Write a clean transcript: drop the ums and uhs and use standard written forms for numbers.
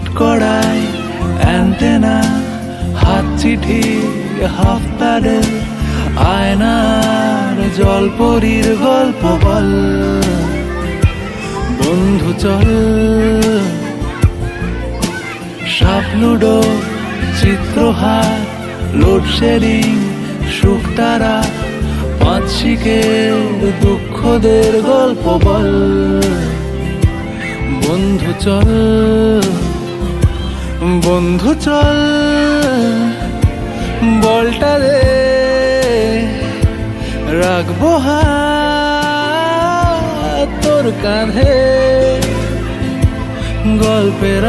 হুট করায় অ্যান্টেনা, হাত চিঠি, হাফ প্যাডেল, আয়নার জলপরীর গল্প বল। বন্ধু চল, সাপ লুডো, চিত্রহার, লোডশেডিং, সুখ তারা, পাঁচ শিখের দুঃখদের গল্প বল। বন্ধু চল, বন্ধু চল, বলটা দে, রাখবো হাত তোর কাঁধে, গল্পের